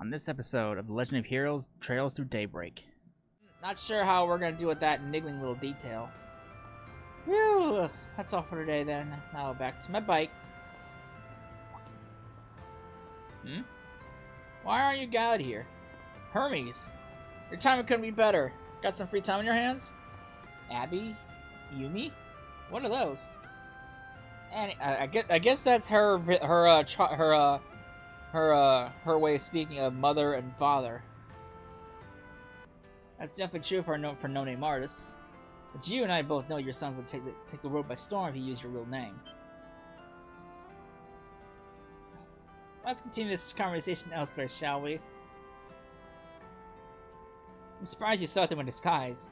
on this episode of The Legend of Heroes Trails Through Daybreak. Not sure how we're gonna do with that niggling little detail. Whew, that's all for today then. Now back to my bike. Why aren't you out here? Hermes, your timing couldn't be better. Got some free time on your hands? Abby? Yumi? What are those? And I guess that's her way of speaking of mother and father. That's definitely true for no-name artists. But you and I both know your son would take the world by storm if you use your real name. Let's continue this conversation elsewhere, shall we? I'm surprised you saw them in disguise.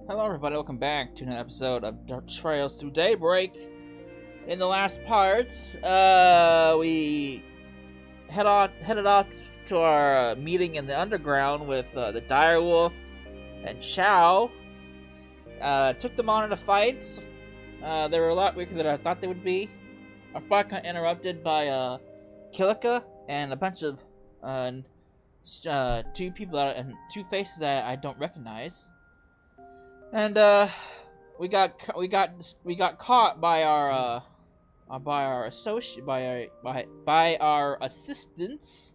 Hello everybody, welcome back to another episode of Trails Through Daybreak. In the last parts, we headed off to our meeting in the underground with the Direwolf and Chow. Took them on in a fight. They were a lot weaker than I thought they would be. Our fight got interrupted by Kilika and a bunch of two people and two faces that I don't recognize. And we got caught by our assistants.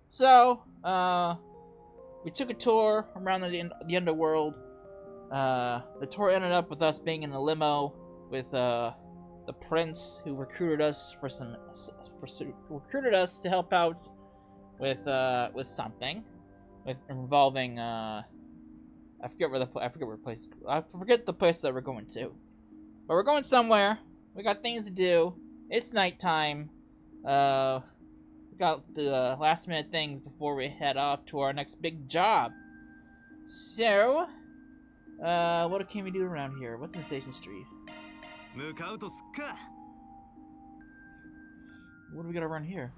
So we took a tour around the underworld. The tour ended up with us being in a limo with the prince who recruited us to help out with something involving I forget the place that we're going to, but we're going somewhere. We got things to do. It's nighttime. We got the last minute things before we head off to our next big job. So, what can we do around here? What's in Station Street? What do we got around here?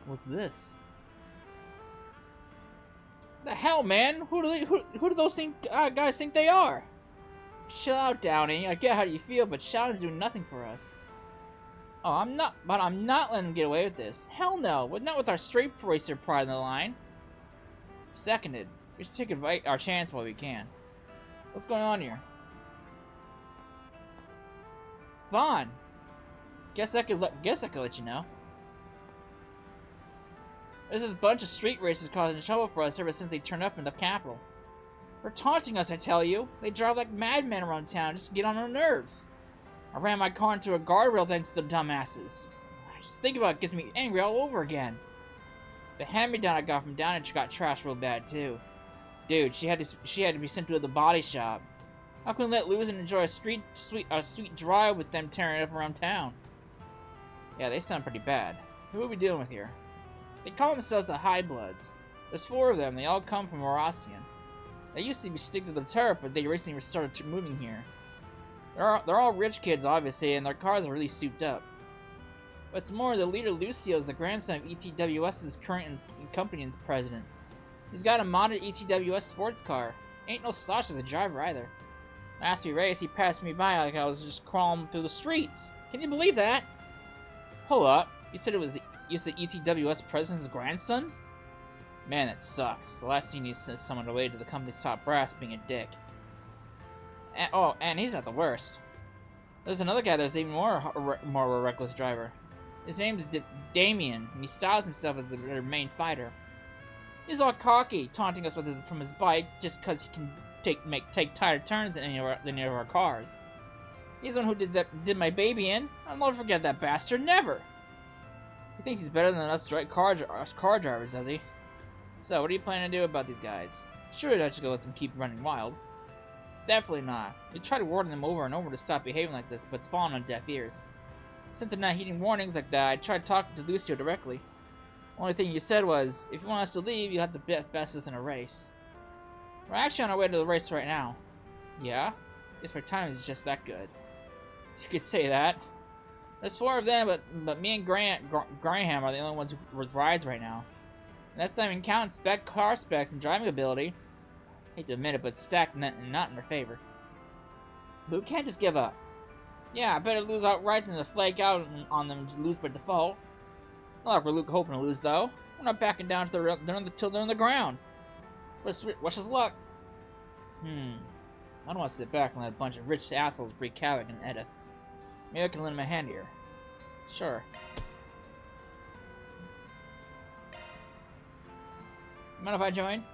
What's this? The hell, man? Who do those guys think they are? Chill out, Downey. I get how you feel, but Shadow's doing nothing for us. Oh, I'm not letting them get away with this. Hell no. Not with our straight racer pride on the line. Seconded. We should take our chance while we can. What's going on here? Vaughn. Guess I could let you know. There's this bunch of street racers causing trouble for us ever since they turned up in the capital. They're taunting us, I tell you. They drive like madmen around town just to get on our nerves. I ran my car into a guardrail thanks to the dumbasses. Just think about it gets me angry all over again. The hand-me-down I got from Downey got trashed real bad too. Dude, she had to be sent to the body shop. How can we let loose and enjoy a sweet drive with them tearing it up around town? Yeah, they sound pretty bad. Who are we dealing with here? They call themselves the High Bloods. There's 4 of them. They all come from Eurasian. They used to be stick to the turf, but they recently started moving here. They're all rich kids, obviously, and their cars are really souped up. What's more, the leader Lucio is the grandson of ETWS's current company president. He's got a modded ETWS sports car. Ain't no slouch as a driver either. Last we raced, he passed me by like I was just crawling through the streets. Can you believe that? Hold up. You said ETWS president's grandson? Man, that sucks. The last thing he needs is someone related to the company's top brass being a dick. And he's not the worst. There's another guy that's even more of a reckless driver. His name's Damien, and he styles himself as their main fighter. He's all cocky, taunting us from his bike just because he can take tighter turns than any of our cars. He's the one who did my baby in. I'll never forget that bastard, never! He thinks he's better than us car drivers, does he? So, what are you planning to do about these guys? Sure, you're just gonna let them keep running wild. Definitely not. We tried warning them over and over to stop behaving like this, but it's fallen on deaf ears. Since they're not heeding warnings like that, I tried talking to Lucio directly. Only thing you said was, if you want us to leave, you have to best us in a race. We're actually on our way to the race right now. Yeah? Guess my time is just that good. You could say that. There's 4 of them, but me and Graham are the only ones with rides right now. And that's not even counting car specs and driving ability. Hate to admit it, but stacked not in their favor. But we can't just give up. Yeah, better lose outright than to flake out on them and lose by default. Not like we're hoping to lose, though. We're not backing down till they're on the ground. Let's wish us luck. I don't want to sit back and let a bunch of rich assholes wreak havoc in Edda. Maybe I can lend him a hand here. Sure. Mind if I join?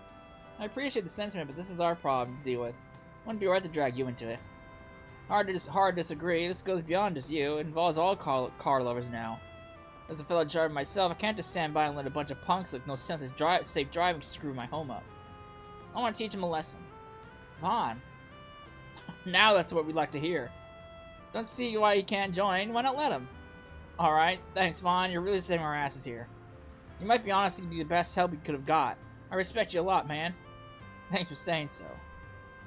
I appreciate the sentiment, but this is our problem to deal with. Wouldn't be right to drag you into it. Hard to disagree. This goes beyond just you. It involves all car lovers now. As a fellow driver myself, I can't just stand by and let a bunch of punks with no sense of safe driving screw my home up. I want to teach him a lesson. Vaughn. Now that's what we'd like to hear. Don't see why he can't join. Why not let him? Alright, thanks, Vaughn. You're really saving our asses here. You might be honestly be the best help we could have got. I respect you a lot, man. Thanks for saying so.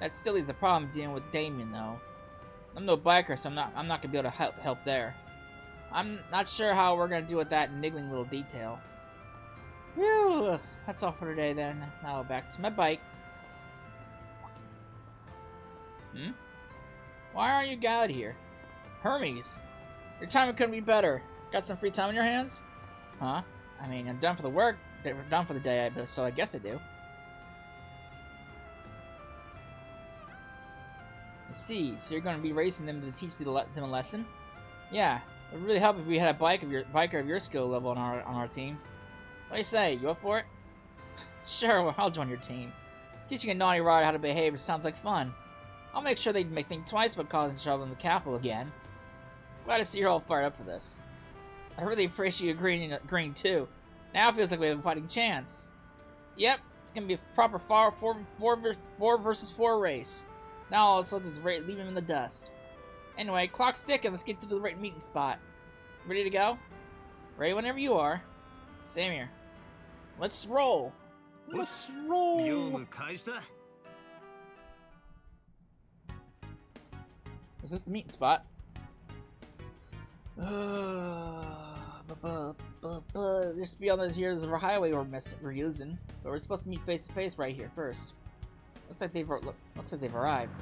That still is the problem dealing with Damien, though. I'm no biker, so I'm not gonna be able to help there. I'm not sure how we're gonna deal with that niggling little detail. Whew, that's all for today then. Now back to my bike. Why aren't you out here? Hermes, your timing couldn't be better. Got some free time on your hands? Huh? I mean, I'm done for the work. We're done for the day, so I guess I do. I see. So you're going to be racing them to teach them a lesson? Yeah. It would really help if we had a biker of your skill level on our team. What do you say? You up for it? Sure. Well, I'll join your team. Teaching a naughty rider how to behave sounds like fun. I'll make sure they think twice about causing trouble in the capital again. Glad to see you're all fired up for this. I really appreciate you agreeing too. Now it feels like we have a fighting chance. Yep, it's gonna be a proper 4 versus 4 race. Now all of a sudden, leave him in the dust. Anyway, clock's ticking. Let's get to the right meeting spot. Ready to go? Ready whenever you are. Same here. Let's roll. Let's roll. Is this the meeting spot? Just beyond here, there's a highway we're using, but we're supposed to meet face to face right here first. Looks like they've arrived.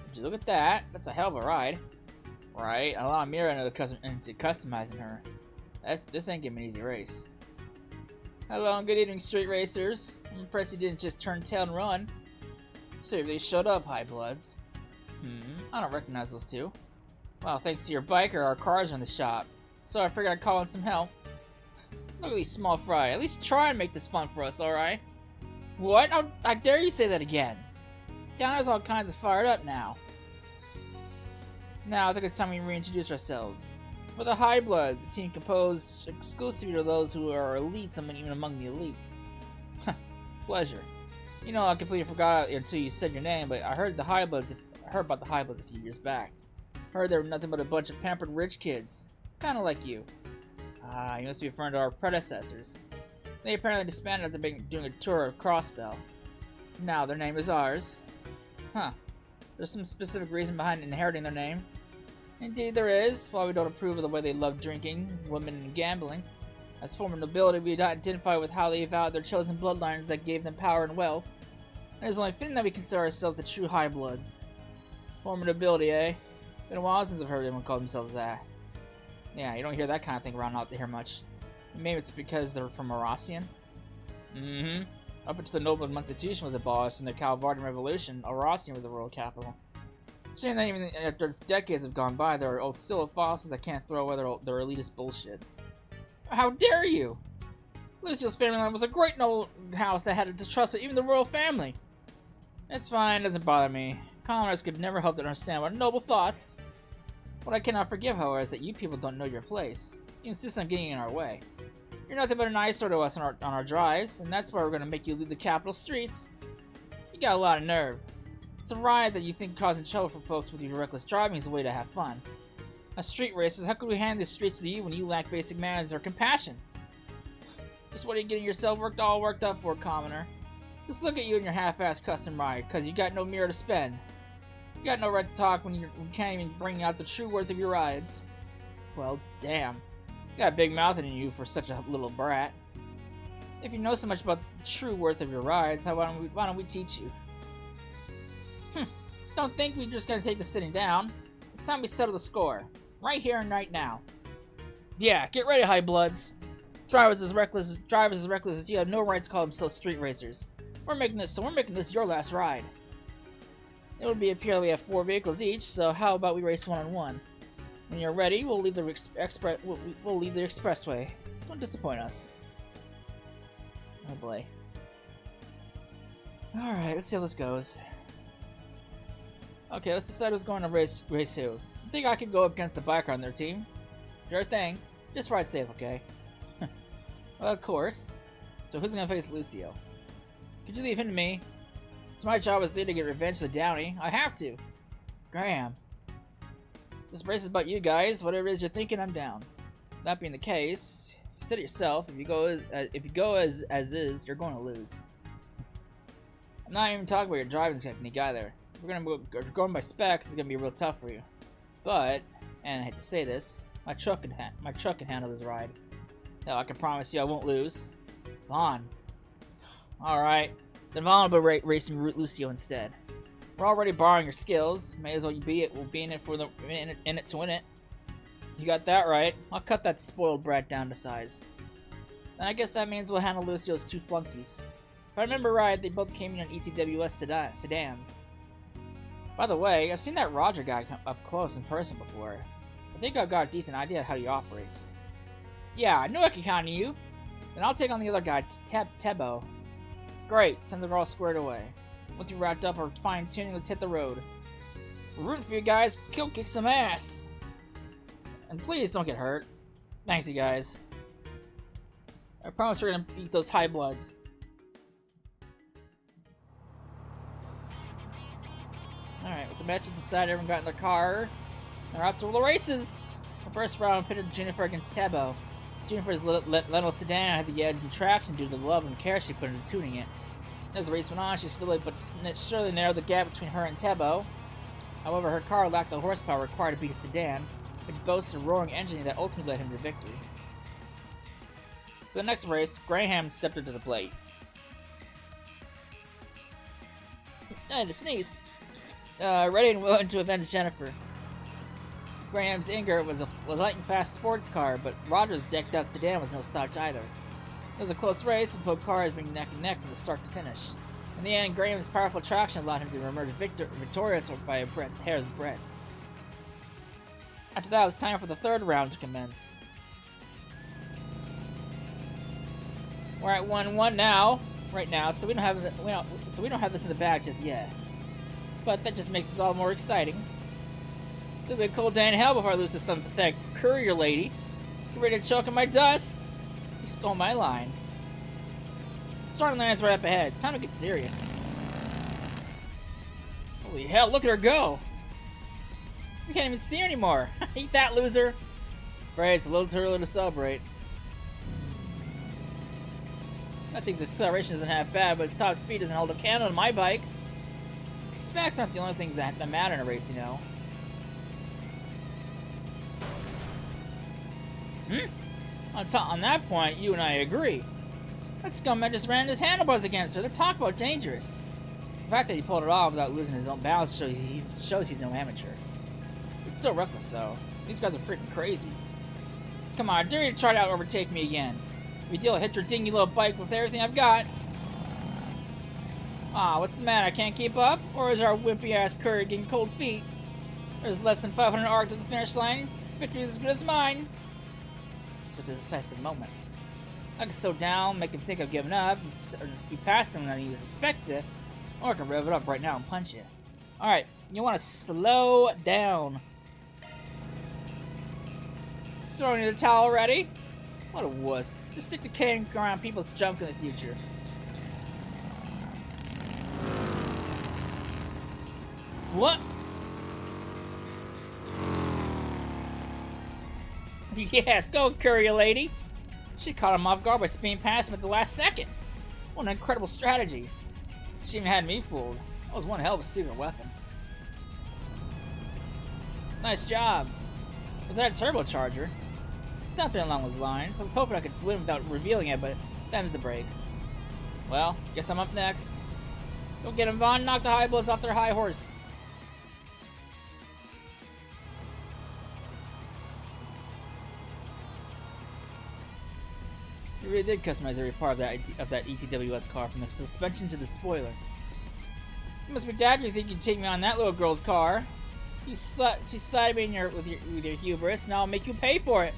Would you look at that? That's a hell of a ride. Right, a lot of mirror into customizing her. This ain't gonna be an easy race. Hello and good evening, street racers. I'm impressed you didn't just turn tail and run. So you really showed up, High Bloods. I don't recognize those two. Well, thanks to your biker, our cars are in the shop. So I figured I'd call in some help. Look at these small fry. At least try and make this fun for us, alright? What? I dare you say that again. Down is all kinds of fired up now. Now, I think it's time we reintroduce ourselves. For the High Bloods, a team composed exclusively of those who are elite, some even among the elite. Pleasure. You know, I completely forgot until you said your name, but I heard about the High Bloods a few years back. Heard they were nothing but a bunch of pampered rich kids. Kinda like you. You must be referring to our predecessors. They apparently disbanded after doing a tour of Crossbell. Now their name is ours. Huh. There's some specific reason behind inheriting their name. Indeed there is. While we don't approve of the way they love drinking, women, and gambling, as former nobility we identify with how they avowed their chosen bloodlines that gave them power and wealth. It is only fitting that we consider ourselves the true High Bloods. Former nobility, eh? Been a while since I've heard anyone call themselves that. Yeah, you don't hear that kind of thing around out here much. Maybe it's because they're from Aurasian? Up until the noble institution was abolished in the Calvardian Revolution, Aurasian was the royal capital. Shame that even after decades have gone by, there are still fossils that can't throw away their elitist bullshit. How dare you! Lucio's family line was a great noble house that had to trust even the royal family. It's fine, it doesn't bother me. Commoners could never hope to understand what noble thoughts. What I cannot forgive, however, is that you people don't know your place. You insist on getting in our way. You're nothing but an eyesore to us on our drives, and that's why we're going to make you leave the capital streets. You got a lot of nerve. It's a riot that you think causing trouble for folks with your reckless driving is a way to have fun. As street racers, how could we hand the streets to you when you lack basic manners or compassion? Just what are you getting yourself all worked up for, commoner? Just look at you and your half-assed custom ride, because you got no mirror to spend. You got no right to talk when you can't even bring out the true worth of your rides. Well, damn. You got a big mouth in you for such a little brat. If you know so much about the true worth of your rides, why don't we teach you? Don't think we're just gonna take this sitting down. It's time we settle the score. Right here and right now. Yeah, get ready, High Bloods. Drivers as reckless as you have no right to call themselves street racers. We're making this your last ride. It would be appear we have 4 vehicles each, so how about we race one-on-one? When you're ready, we'll leave the expressway. Don't disappoint us. Oh boy. Alright, let's see how this goes. Okay, let's decide who's going to race who. I think I could go up against the biker on their team. Your thing. Just ride safe, okay? Well, of course. So who's gonna face Lucio? Could you leave him to me? It's my job as leader to get revenge for the Downey. I have to. Graham. This race is about you guys. Whatever it is you're thinking, I'm down. That being the case, you said it yourself. If you go as is, you're going to lose. I'm not even talking about your driving technique either. If we're going by specs, it's gonna be real tough for you. But, and I hate to say this, my truck can handle this ride. No, I can promise you I won't lose. Vaughn. Alright. Then Vaughn will be racing Lucio instead. We're already borrowing your skills. May as well be it. We'll be in it to win it. You got that right. I'll cut that spoiled brat down to size. Then I guess that means we'll handle Lucio's 2 flunkies. If I remember right, they both came in on ETWS sedans. By the way, I've seen that Roger guy come up close in person before. I think I've got a decent idea of how he operates. Yeah, I knew I could count on you. Then I'll take on the other guy, Tebo. Great, since they're all squared away. Once you're wrapped up or fine-tuning, let's hit the road. We're rooting for you guys. Kick some ass. And please don't get hurt. Thanks, you guys. I promise we're gonna beat those High Bloods. Alright, with the match decided, everyone got in their car. They're out to the races. The first round pitted Jennifer against Tebo. Jennifer's little sedan had the edge in traction due to the love and care she put into tuning it. As the race went on, she slowly but surely narrowed the gap between her and Tebo. However, her car lacked the horsepower required to beat a sedan, which boasted a roaring engine that ultimately led him to victory. For the next race, Graham stepped up to the plate. And to sneeze. Ready and willing to avenge Jennifer. Graham's Inger was a light and fast sports car, but Roger's decked out sedan was no slouch either. It was a close race, with both cars being neck and neck from the start to finish. In the end, Graham's powerful traction allowed him to emerge victorious by a hair's breadth. After that, it was time for the third round to commence. We're at 1-1 now, right now, so we don't have this in the bag just yet. But that just makes this all more exciting. It'll be a cold day in hell before I lose to some pathetic courier lady. You ready to choke in my dust? You stole my line. Starting lands right up ahead. Time to get serious. Holy hell, look at her go! We can't even see her anymore. Eat that, loser! Right, it's a little too early to celebrate. I think the acceleration isn't half bad, but its top speed doesn't hold a candle on my bikes. Specs aren't the only things that matter in a race, you know. On that point, you and I agree. That scumbag just ran his handlebars against her. They're talk about dangerous. The fact that he pulled it off without losing his own balance shows he's no amateur. It's so reckless, though. These guys are freaking crazy. Come on, I dare you to try to overtake me again. If you deal, hit your dingy little bike with everything I've got. Ah, what's the matter? I can't keep up? Or is our wimpy-ass courier getting cold feet? There's less than 500 arc to the finish line. Victory is as good as mine. It's a decisive moment. I can slow down, make him think I've given up, or just be past him when I least expect it, or I can rev it up right now and punch it. Alright, you want to slow down. Throwing in the towel already? What a wuss. Just stick the cane around people's junk in the future. What? Yes, go courier lady. She caught him off guard by speeding past him at the last second. What an incredible strategy. She even had me fooled. That was one hell of a secret weapon. Nice job. Was that a turbocharger? Something along those lines. I was hoping I could win without revealing it, but them's the breaks. Well, guess I'm up next. Go get him, Vaughn. Knock the High Bloods off their high horse. You really did customize every part of that ETWS car, from the suspension to the spoiler. You must be daft if you think you can take me on that little girl's car. She slighted me with your hubris, and I'll make you pay for it.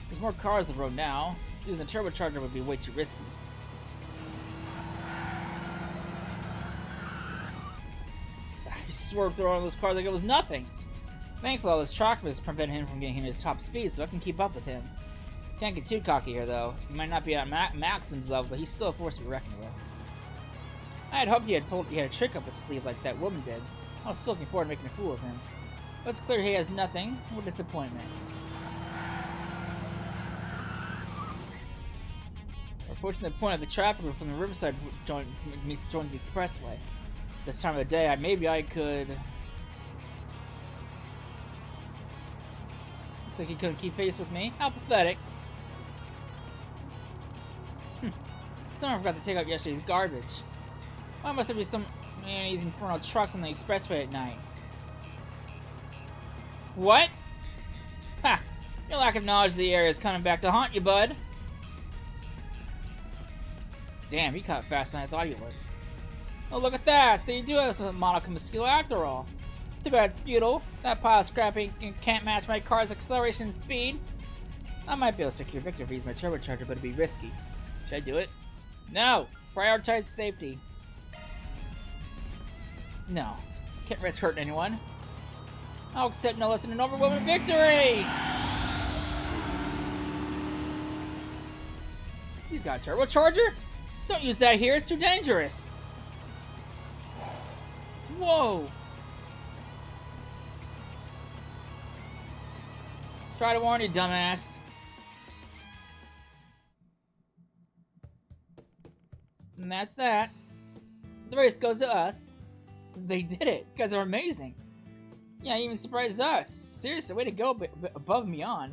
There's more cars on the road now. Using a turbocharger would be way too risky. He swerved through all those cars like it was nothing. Thankfully, all this chocolate prevented him from getting his top speed, so I can keep up with him. Can't get too cocky here, though. He might not be at Maxon's level, but he's still a force to be reckoned with. I had hoped he had a trick up his sleeve like that woman did. I was still looking forward to making a fool of him. But it's clear he has nothing. What disappointment. We're approaching the point of the traffic from the Riverside joins the expressway. This time of the day, maybe I could... Looks like he couldn't keep pace with me. How pathetic. Someone forgot to take out yesterday's garbage. Why must there be so many of these infernal trucks on the expressway at night? What? Ha! Your lack of knowledge of the area is coming back to haunt you, bud. Damn, you caught faster than I thought you would. Oh, look at that! So you do have some modicum of skill after all. Too bad, Sputle. That pile of scrapping can't match my car's acceleration and speed. I might be able to secure victory if I use my turbocharger, but it'd be risky. Should I do it? No! Prioritize safety. No. Can't risk hurting anyone. I'll accept no less than an overwhelming victory! He's got a turbocharger? Don't use that here, it's too dangerous! Whoa! Try to warn you, dumbass. And that's that. The race goes to us. They did it. You guys are amazing. Yeah, even surprised us. Seriously, way to go above and beyond.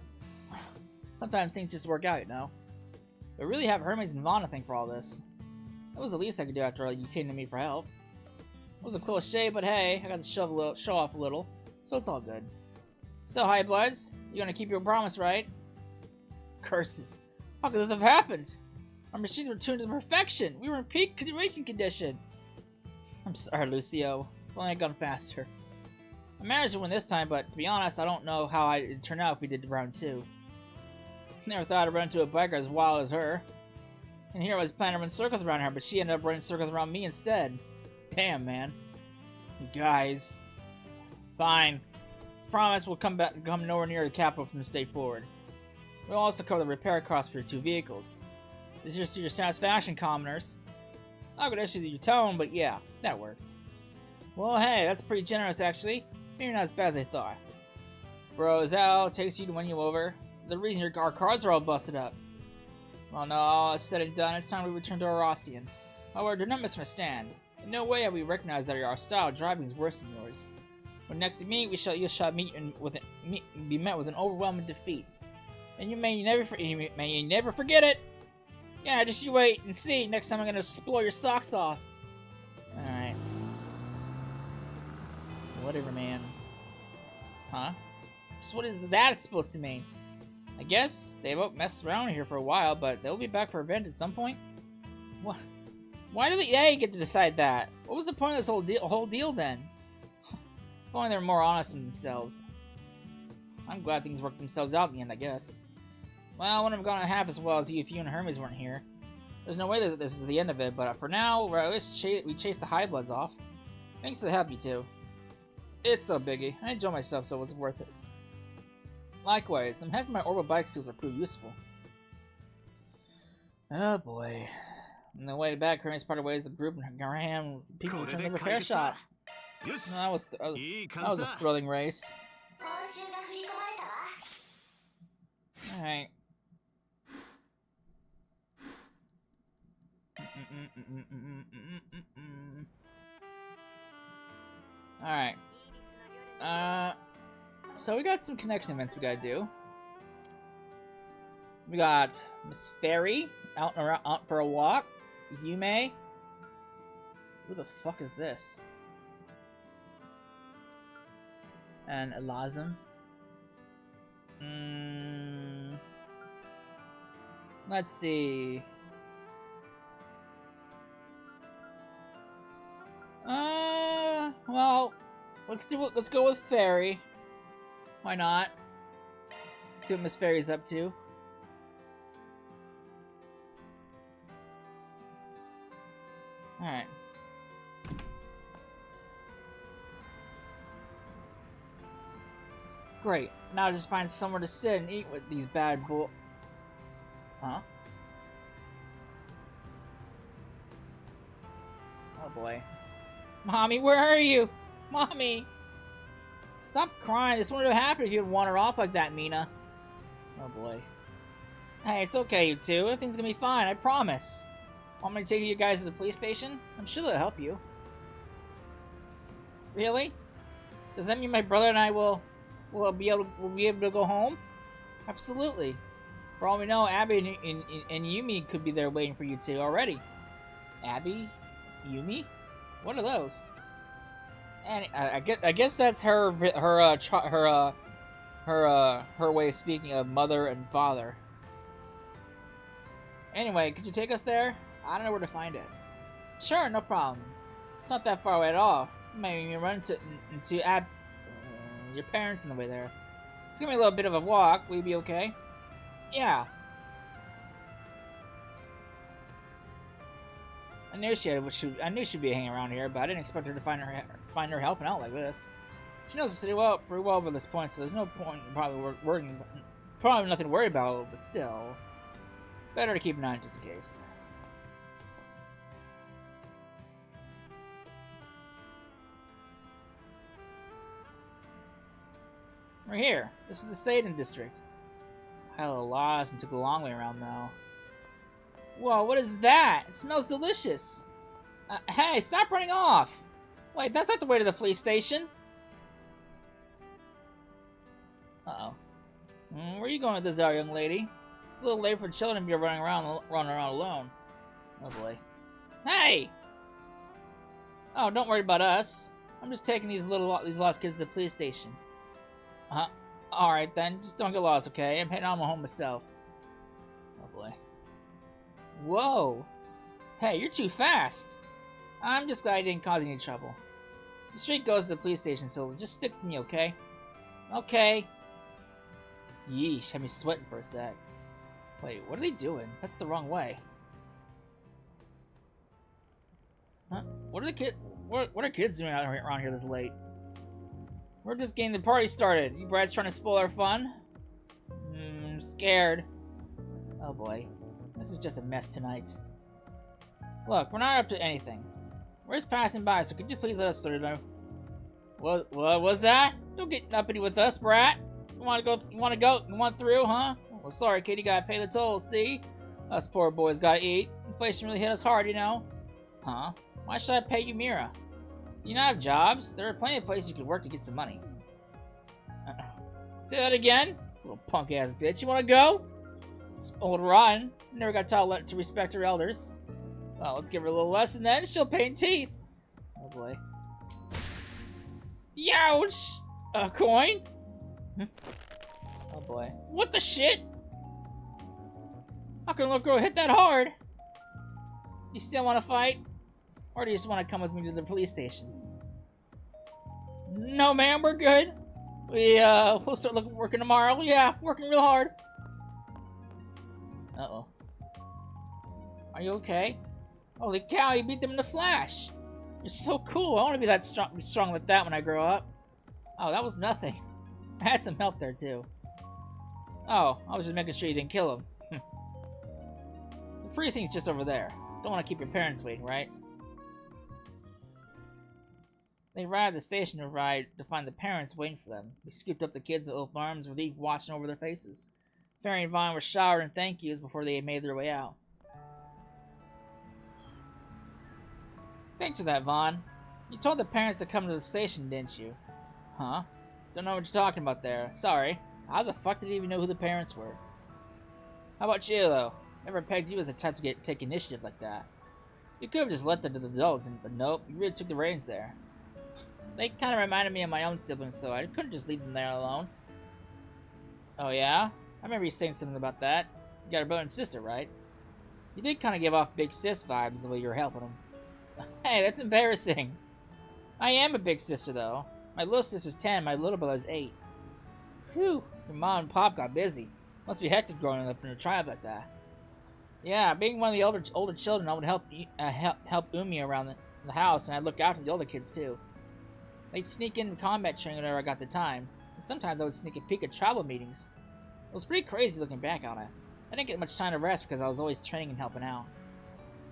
Sometimes things just work out, you know. But really have Hermes and Vaughn to thank for all this. That was the least I could do after all you came to me for help. It was a close shave, but hey, I got to show off a little, so it's all good. So, High Bloods, you gonna keep your promise, right? Curses. How could this have happened? Our machines were tuned to perfection. We were in peak racing condition. I'm sorry, Lucio. If only I'd gone faster. I managed to win this time, but to be honest, I don't know how it'd turn out if we did round 2. Never thought I'd run into a biker as wild as her. And here I was planning to run circles around her, but she ended up running circles around me instead. Damn, man. You guys. Fine. As promised, we'll come nowhere near the capital from this day forward. We'll also cover the repair costs for your 2 vehicles. This is just to your satisfaction, commoners. Not gonna issue your tone, but yeah, that works. Well, hey, that's pretty generous, actually. Maybe not as bad as I thought. Bro, is that all it takes you to win you over? The reason our cards are all busted up. Well, no, all it's said and done. It's time we return to our Ostian. However, do not misunderstand. In no way have we recognized that our style of driving is worse than yours. When next we meet, you shall be met with an overwhelming defeat. And you may never forget it! Yeah, just you wait and see. Next time I'm gonna explore your socks off. Alright. Whatever, man. Huh? So what is that supposed to mean? I guess they won't mess around here for a while, but they'll be back for revenge at some point. What? Why do the EA get to decide that? What was the point of this whole deal then? If only they were more honest with themselves. I'm glad things worked themselves out in the end, I guess. Well, it wouldn't have gone half as well as if you and Hermes weren't here. There's no way that this is the end of it, but for now, we chased the High Bloods off. Thanks for the help, you two. It's a biggie. I enjoy myself, so it's worth it. Likewise, I'm happy my orbital bike suits will prove useful. Oh boy. On the way back, Hermes parted ways with the group and Graham people returned the repair shop. That was a thrilling race. Alright. Alright. So we got some connection events we gotta do. We got Miss Fairy out for a walk. Yume. Who the fuck is this? And Elazim. Let's see. Well, let's do it. Let's go with Fairy. Why not? See what Miss Fairy's up to. Alright. Great. Now just find somewhere to sit and eat with these bad bull... Huh? Oh boy. Mommy, where are you? Mommy! Stop crying. This wouldn't have happened if you'd wander off like that, Mina. Oh boy. Hey, it's okay, you two. Everything's gonna be fine, I promise. Want me to take you guys to the police station? I'm sure they'll help you. Really? Does that mean my brother and I will be able to go home? Absolutely. For all we know, Abby and Yumi could be there waiting for you two already. Abby? Yumi? What are those? And I guess that's her way of speaking of mother and father. Anyway, could you take us there? I don't know where to find it. Sure, no problem. It's not that far away at all. You might even run into your parents on the way there. It's gonna be a little bit of a walk. Will you be okay? Yeah. I knew she'd be hanging around here, but I didn't expect her to find her helping out like this. She knows the city pretty well by this point, so there's no point in probably worrying. Probably nothing to worry about, but still, better to keep an eye on just in case. We're here. This is the Satan district. I had a lost and took a long way around though. Whoa, what is that? It smells delicious. Hey, stop running off! Wait, that's not the way to the police station. Uh-oh. Where are you going with this young lady? It's a little late for children if you're running around alone. Oh boy. Hey! Oh, don't worry about us. I'm just taking these lost kids to the police station. Alright then, just don't get lost, okay? I'm heading on home myself. Oh boy. Whoa! Hey, you're too fast! I'm just glad I didn't cause any trouble. The street goes to the police station, so just stick with me, okay? Okay. Yeesh, had me sweating for a sec. Wait, what are they doing? That's the wrong way. Huh? What are kids doing around here this late? We're just getting the party started. You brats trying to spoil our fun? I'm scared. Oh boy. This is just a mess tonight. Look, we're not up to anything. We're just passing by, so could you please let us through now? What was that? Don't get uppity with us, brat. You want through, huh? Well, sorry, kid, you gotta pay the toll, see? Us poor boys gotta eat. Inflation really hit us hard, you know? Huh? Why should I pay you, Mira? You not have jobs? There are plenty of places you could work to get some money. Say that again? Little punk-ass bitch. You wanna go? It's old rotten. Never got taught to respect her elders. Well, let's give her a little lesson then. She'll pay in teeth. Oh boy. Youch! A coin? Oh boy. What the shit? How can a little girl hit that hard? You still want to fight? Or do you just want to come with me to the police station? No, ma'am, we're good. We'll start working tomorrow. Yeah, working real hard. Uh-oh. Are you okay? Holy cow, you beat them in the flash. You're so cool. I want to be that strong like that when I grow up. Oh, that was nothing. I had some help there, too. Oh, I was just making sure you didn't kill him. The precinct's just over there. Don't want to keep your parents waiting, right? They arrived at the station to find the parents waiting for them. We scooped up the kids with open arms with Eve watching over their faces. Fairy and Vaughn were showered in thank yous before they made their way out. Thanks for that, Vaughn. You told the parents to come to the station, didn't you? Huh? Don't know what you're talking about there. Sorry. How the fuck did you even know who the parents were? How about you, though? Never pegged you as the type to take initiative like that. You could have just left them to the adults, but nope, you really took the reins there. They kind of reminded me of my own siblings, so I couldn't just leave them there alone. Oh yeah? I remember you saying something about that. You got a brother and sister, right? You did kind of give off big sis vibes the way you were helping them. Hey, that's embarrassing. I am a big sister, though. My little sister's 10, my little brother's 8. Whew, your mom and pop got busy. Must be hectic growing up in a tribe like that. Yeah, being one of the older children, I would help Umi around the house, and I'd look after the older kids, too. They'd sneak in combat training whenever I got the time, and sometimes I would sneak a peek at tribal meetings. It was pretty crazy looking back on it. I didn't get much time to rest because I was always training and helping out.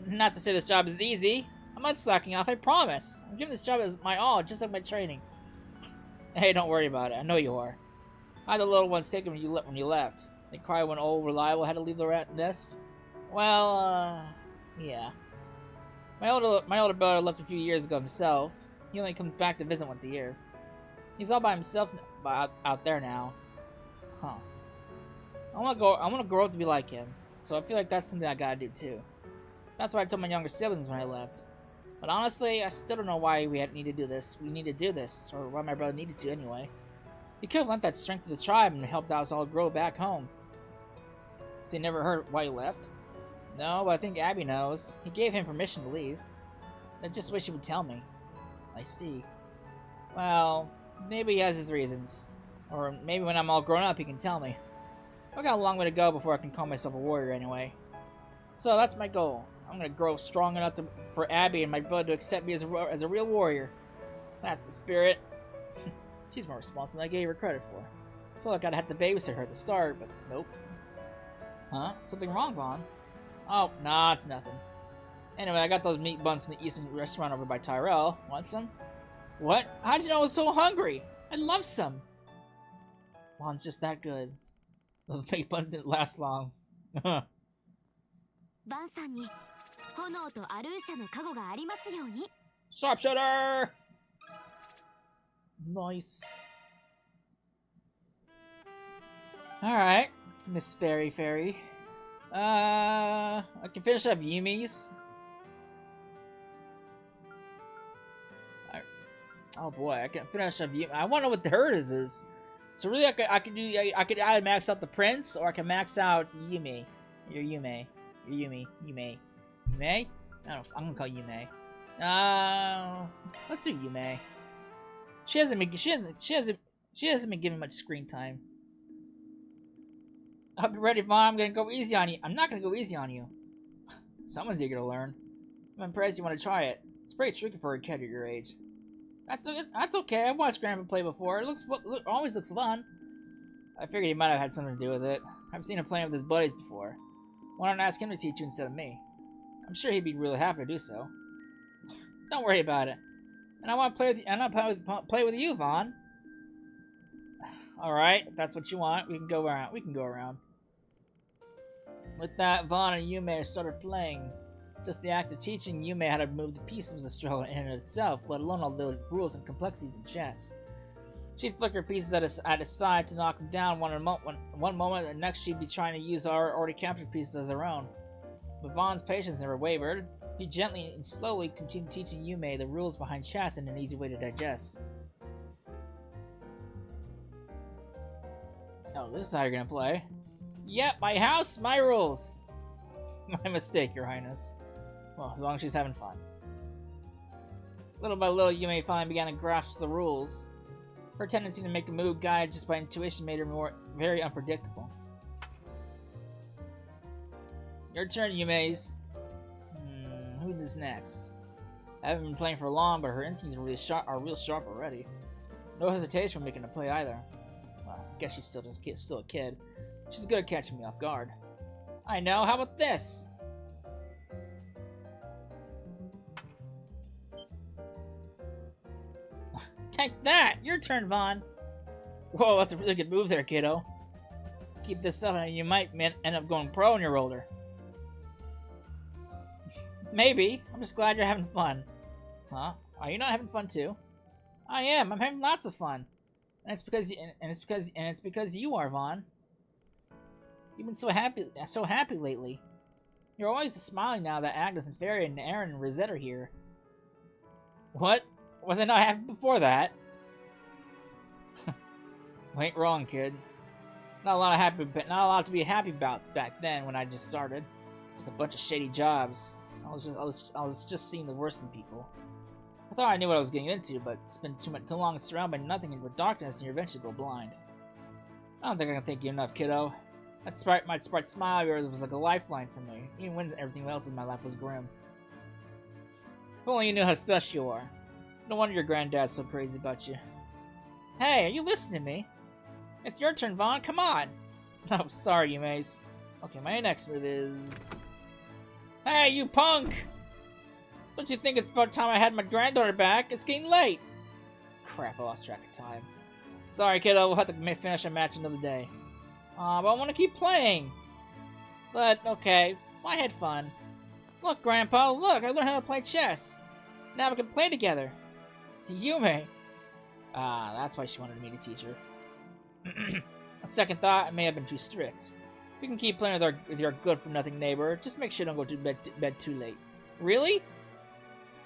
Not to say this job is easy. I'm not slacking off, I promise. I'm giving this job as my all, just like my training. Hey, don't worry about it. I know you are. I had the little ones taken when you left. They cried when old Reliable had to leave the rat nest. Well, yeah. My older brother left a few years ago himself. He only comes back to visit once a year. He's all by himself out there now. Huh. I want to grow up to be like him. So I feel like that's something I gotta do too. That's what I told my younger siblings when I left. But honestly, I still don't know why we need to do this. We need to do this, or why my brother needed to anyway. He could have lent that strength to the tribe and helped us all grow back home. So you never heard why he left? No, but I think Abby knows. He gave him permission to leave. I just wish he would tell me. I see. Well, maybe he has his reasons. Or maybe when I'm all grown up, he can tell me. I've got a long way to go before I can call myself a warrior anyway. So that's my goal. I'm gonna grow strong enough for Abby and my brother to accept me as a real warrior. That's the spirit. She's more responsible than I gave her credit for. I feel like I'd have to babysit her at the start, but nope. Huh? Something wrong, Vaughn? Oh, nah, it's nothing. Anyway, I got those meat buns from the Eastern restaurant over by Tyrell. Want some? What? How'd you know I was so hungry? I'd love some. Vaughn's just that good. Those meat buns didn't last long. Sharpshooter! Nice. Alright, Miss Fairy. I can finish up Yumi's. Oh boy, I can finish up Yumi. I want to know what the hers is. So really, I could either max out the Prince, or I can max out Yumi. Yume. I don't know. I'm gonna call Yume. Let's do Yume. She hasn't been given much screen time. I'll be ready, Vaughn. I'm gonna go easy on you. I'm not gonna go easy on you. Someone's eager to learn. I'm impressed you want to try it. It's pretty tricky for a kid at your age. That's okay. I've watched Grandpa play before. It always looks fun. I figured he might have had something to do with it. I've seen him playing with his buddies before. Why don't I ask him to teach you instead of me? I'm sure he'd be really happy to do so. Don't worry about it. And I want to play with you, Vaughn. All right, if that's what you want, we can go around. With that, Vaughn and Yume started playing. Just the act of teaching Yume how to move the pieces was a struggle in and of itself, let alone all the rules and complexities in chess. She'd flicker pieces at his side to knock them down one moment, and next she'd be trying to use our already captured pieces as her own. But Vaughn's patience never wavered. He gently and slowly continued teaching Yume the rules behind chess in an easy way to digest. Oh, this is how you're gonna play. Yep, my house, my rules. My mistake, Your Highness. Well, as long as she's having fun. Little by little, Yume finally began to grasp the rules. Her tendency to make a move guided just by intuition made her very unpredictable. Your turn, Yume's. Who's next? I haven't been playing for long, but her instincts are real sharp already. No hesitation for making a play either. Well, I guess she's still a kid. She's good at catching me off guard. I know. How about this? Take that! Your turn, Vaughn. Whoa, that's a really good move there, kiddo. Keep this up and you might end up going pro when you're older. Maybe. I'm just glad you're having fun. Huh? Are you not having fun too? I am. I'm having lots of fun. And it's because you are, Vaughn. You've been so happy lately. You're always smiling now that Agnes and Fairy and Aaron and Rosette are here. What? Was I not happy before that? You ain't wrong, kid. Not a lot to be happy about back then when I just started. Just a bunch of shady jobs. I was just seeing the worst in people. I thought I knew what I was getting into, but it's been too long surrounded by nothing but darkness, and you eventually go blind. I don't think I can thank you enough, kiddo. That sprite smile of yours was like a lifeline for me, even when everything else in my life was grim. If only you knew how special you are. No wonder your granddad's so crazy about you. Hey, are you listening to me? It's your turn, Vaughn. Come on. Oh, sorry, you Mace. Okay, my next move is... Hey, you punk! Don't you think it's about time I had my granddaughter back? It's getting late. Crap, I lost track of time. Sorry, kiddo. We'll have to finish a match another day. But I want to keep playing. But, okay. Well, I had fun. Look, Grandpa, look! I learned how to play chess. Now we can play together. Yume. That's why she wanted me to teach her. On second thought, I may have been too strict. We can keep playing with your good-for-nothing neighbor. Just make sure you don't go to bed too late. Really?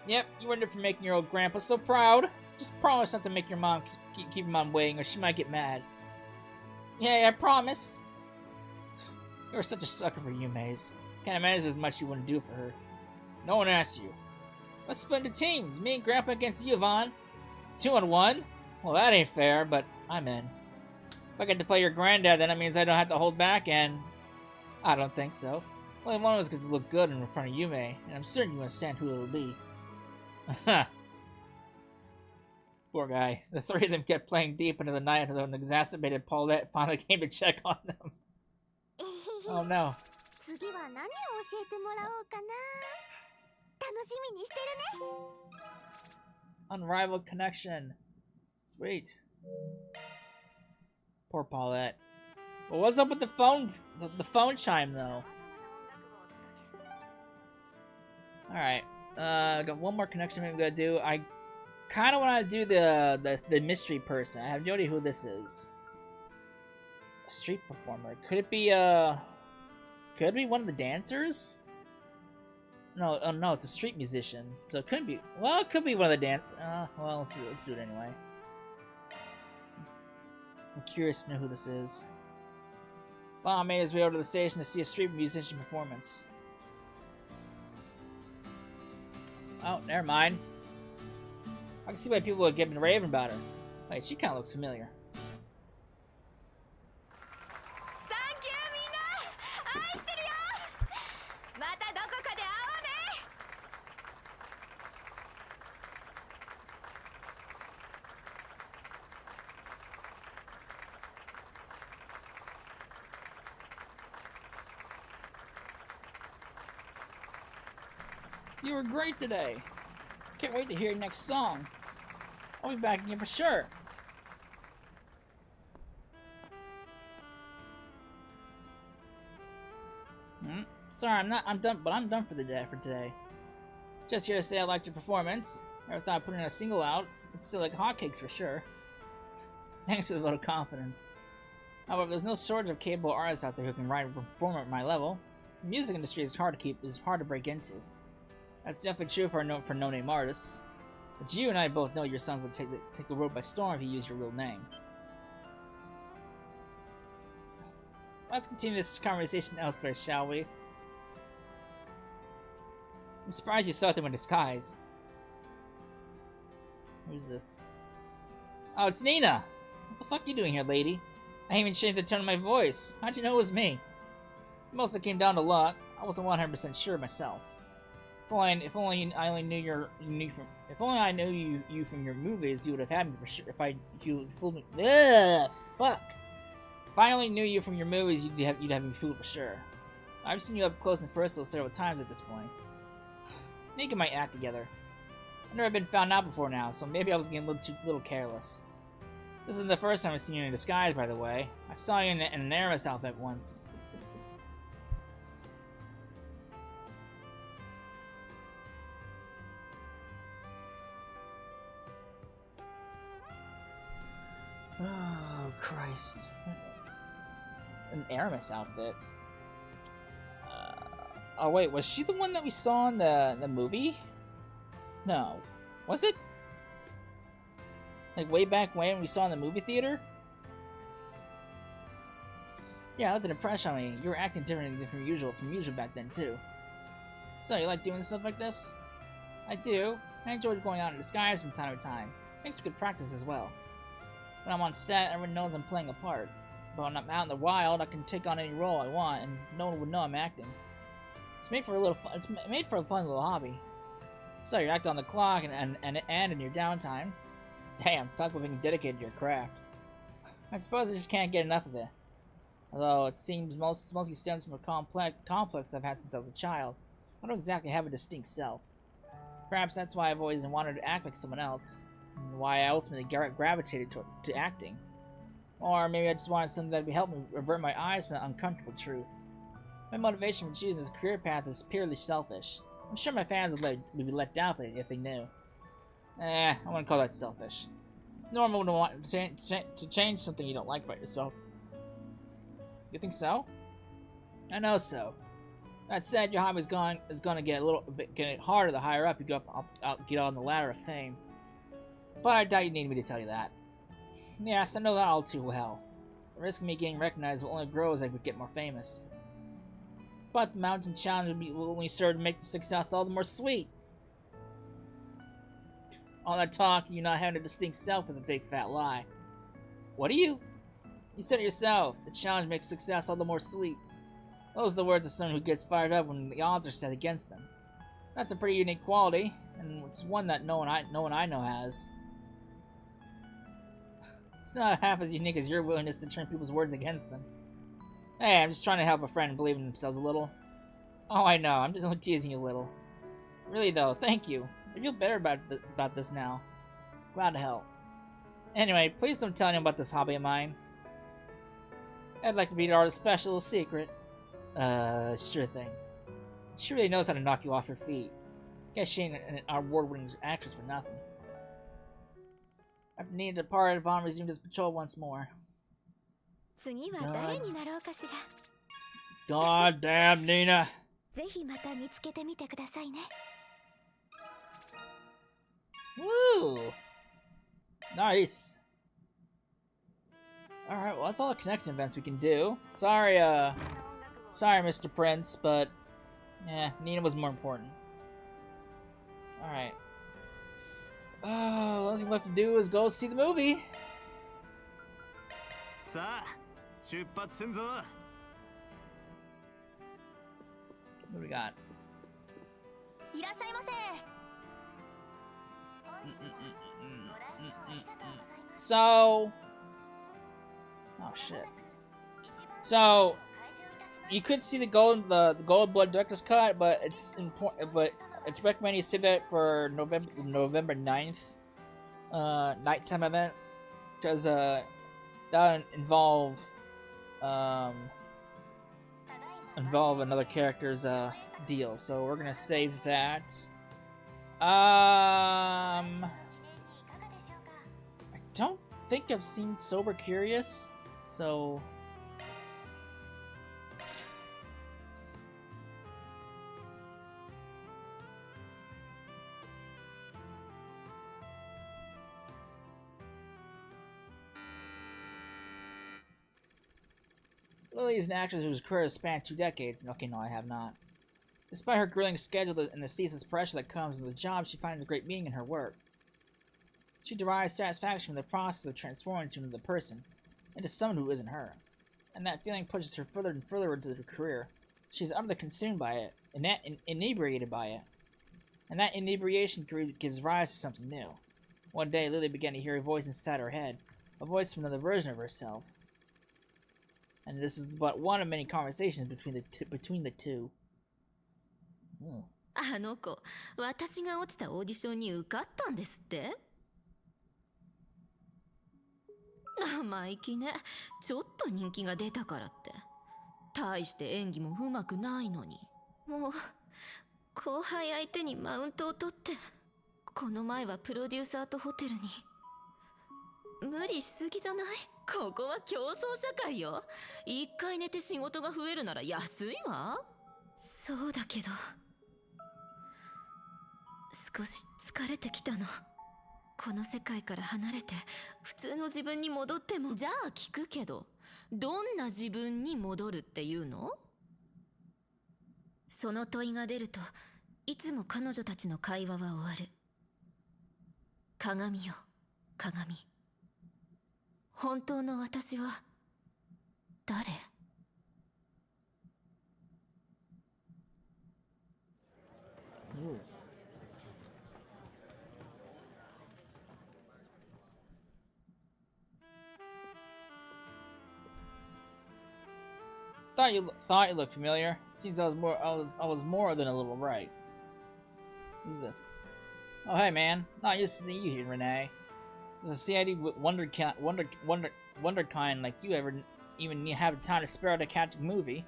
Yep, you were for making your old grandpa so proud. Just promise not to make your mom keep your mom waiting, or she might get mad. Yeah, I promise. You're such a sucker for Yume's. Can't imagine as much you wouldn't do for her. No one asked you. Let's split into teams. Me and Grandpa against you, Vaughn. 2-on-1? Well, that ain't fair, but I'm in. If I get to play your granddad, then that means I don't have to hold back, and... I don't think so. Only one was because it looked good in front of Yume, and I'm certain you understand who it'll be. Poor guy. The three of them kept playing deep into the night until an exacerbated Paulette finally came to check on them. Oh no. Unrivaled connection. Sweet. Poor Paulette. Well, what's up with the phone chime though? Alright. Got one more connection maybe we gotta do. I kinda wanna do the mystery person. I have no idea who this is. A street performer. Could it be one of the dancers? No, oh no, it's a street musician. So it couldn't be. Well, it could be one of the dancers. Well, let's do it anyway. I'm curious to know who this is. Bob made his way over to the station to see a street musician performance. Oh, never mind. I can see why people would get been raving about her. Wait, she kind of looks familiar. You were great today. Can't wait to hear your next song. I'll be back again for sure. Sorry, I'm done, but I'm done for today. Just here to say I liked your performance. Never thought of putting a single out. It's still like hotcakes for sure. Thanks for the vote of confidence. However, there's no shortage of capable artists out there who can write and perform at my level. The music industry is hard to break into. That's definitely true for no-name artists. But you and I both know your songs would take the world by storm if you use your real name. Let's continue this conversation elsewhere, shall we? I'm surprised you saw them in disguise. Who's this? Oh, it's Nina! What the fuck are you doing here, lady? I even changed the tone of my voice. How'd you know it was me? Mostly came down to luck. I wasn't 100% sure myself. If only I knew you from your movies, you would have had me for sure. If you fooled me. Ugh, fuck. If I only knew you from your movies, you'd have me fooled for sure. I've seen you up close and personal several times at this point. Nika might act together. I've never been found out before now, so maybe I was getting a little careless. This isn't the first time I've seen you in disguise, by the way. I saw you in an Aramis outfit once. Oh, Christ. An Aramis outfit. Oh, wait, was she the one that we saw in the movie? No. Was it? Like, way back when we saw in the movie theater? Yeah, that left an impression on me. You were acting differently from usual back then, too. So, you like doing stuff like this? I do. I enjoy going out in disguise from time to time. Makes for good practice as well. When I'm on set, everyone knows I'm playing a part. But when I'm out in the wild, I can take on any role I want, and no one would know I'm acting. It's made for a fun little hobby. So you're acting on the clock and in your downtime. Damn, talk about being dedicated to your craft. I suppose I just can't get enough of it. Although it seems mostly stems from a complex I've had since I was a child. I don't exactly have a distinct self. Perhaps that's why I've always wanted to act like someone else, and why I ultimately gravitated to acting. Or maybe I just wanted something that would help me avert my eyes from the uncomfortable truth. My motivation for choosing this career path is purely selfish. I'm sure my fans would be let down if they knew. I wouldn't call that selfish. Normal would want to change something you don't like about yourself. You think so? I know so. That said, your hobby is going to get get harder the higher up you go get on the ladder of fame. But I doubt you need me to tell you that. Yes, I know that all too well. The risk of me getting recognized will only grow as I get more famous. But the mountain challenge will only serve to make the success all the more sweet. All that talk, you not having a distinct self, is a big fat lie. What are you? You said it yourself. The challenge makes success all the more sweet. Those are the words of someone who gets fired up when the odds are set against them. That's a pretty unique quality, and it's one that no one I know has. It's not half as unique as your willingness to turn people's words against them. Hey, I'm just trying to help a friend believe in themselves a little. Oh, I know. I'm just only teasing you a little. Really, though, thank you. I feel better about this now. Glad to help. Anyway, please don't tell anyone about this hobby of mine. I'd like to be our special secret. Sure thing. She really knows how to knock you off your feet. Guess she ain't an award-winning actress for nothing. After Nina departed, Vaughn resumed his patrol once more. God damn, Nina! Woo! Nice! Alright, well that's all the connection events we can do. Sorry, Mr. Prince, but... yeah, Nina was more important. Alright. The only thing left to do is go see the movie! What do we got? So... oh shit. So... you could see the Gold Blood Director's Cut, but it's important. But it's recommended you see that for November 9th, nighttime event, because that would involve another character's deal. So we're gonna save that. I don't think I've seen Sober Curious, so. Lily is an actress whose career has spanned 2 decades. Okay, no, I have not. Despite her grueling schedule and the ceaseless pressure that comes with the job, she finds a great meaning in her work. She derives satisfaction from the process of transforming into another person, into someone who isn't her. And that feeling pushes her further and further into her career. She's utterly consumed by it, and inebriated by it. And that inebriation gives rise to something new. One day, Lily began to hear a voice inside her head, a voice from another version of herself. And this is but one of many conversations between the two. あの子、私が落ちたオーディションに受かったんですって？生意気ね。ちょっと人気が出たからって。大して演技もうまくないのに。もう、後輩相手にマウントを取って。この前はプロデューサーとホテルに。無理しすぎじゃない？ここは競争社会よ。一回寝て仕事が増えるなら安いわ。そうだけど少し疲れてきたの。この世界から離れて普通の自分に戻っても。じゃあ聞くけど、どんな自分に戻るっていうの？その問いが出るといつも彼女たちの会話は終わる。鏡よ、鏡。本当の私は誰？Thought you looked familiar. Seems I was more than a little right. Who's this? Oh hey man, not used to see you here, Renee. There's a CID wonder kind like you ever even have time to spare to catch a movie.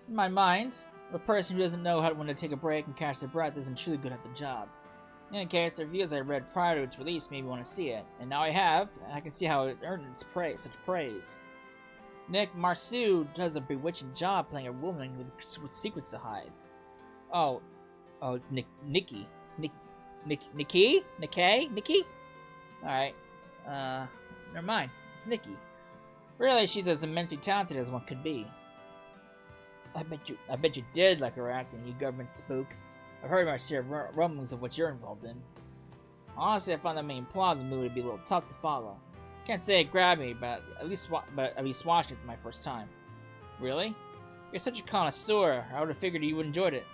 In my mind, the person who doesn't know when to take a break and catch their breath isn't truly good at the job. In any case, the reviews I read prior to its release made me want to see it, and now I have, and I can see how it earned its such praise. Nick Marceau does a bewitching job playing a woman with secrets to hide. Oh, it's Nikki. Nikki? Alright. Never mind. It's Nikki. Really, she's as immensely talented as one could be. I bet you did like her acting, you government spook. I've heard my share of rumblings of what you're involved in. Honestly, I found the main plot of the movie to be a little tough to follow. Can't say it grabbed me, but at least watched it for my first time. Really? You're such a connoisseur. I would have figured you would have enjoyed it.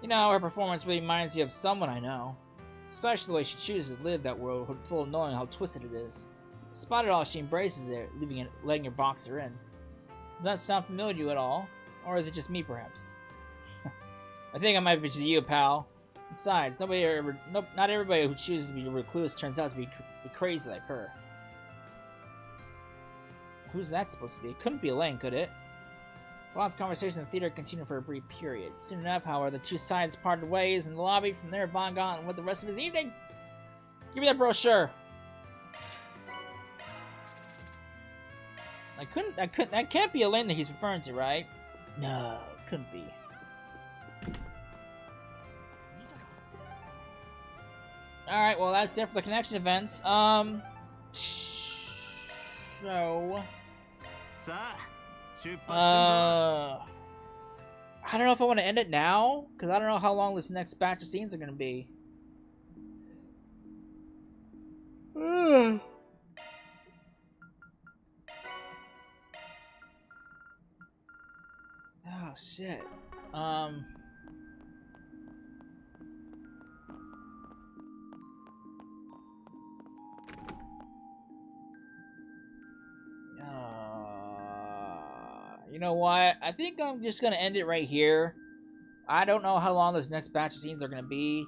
You know, her performance really reminds me of someone I know. Especially the way she chooses to live that world, full of knowing how twisted it is. Despite it all, she embraces it, letting her box her in. Does that sound familiar to you at all? Or is it just me, perhaps? I think I might be just you, pal. Besides, not everybody who chooses to be a recluse turns out to be crazy like her. Who's that supposed to be? It couldn't be Elaine, could it? Ron's conversation in the theater continued for a brief period. Soon enough, however, the two sides parted ways in the lobby. From there, Von got on with the rest of his evening. Give me that brochure. That can't be Elaine that he's referring to, right? No, couldn't be. Alright, well, that's it for the connection events. So... I don't know if I want to end it now, because I don't know how long this next batch of scenes are going to be. Oh, shit. You know what? I think I'm just going to end it right here. I don't know how long this next batch of scenes are going to be.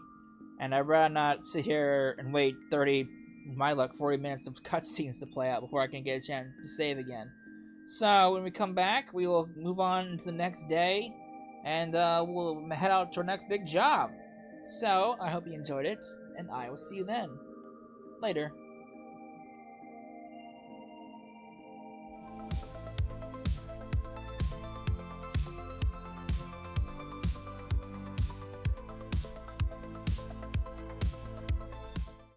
And I'd rather not sit here and wait 30, my luck, 40 minutes of cutscenes to play out before I can get a chance to save again. So, when we come back, we will move on to the next day. And we'll head out to our next big job. So, I hope you enjoyed it. And I will see you then. Later.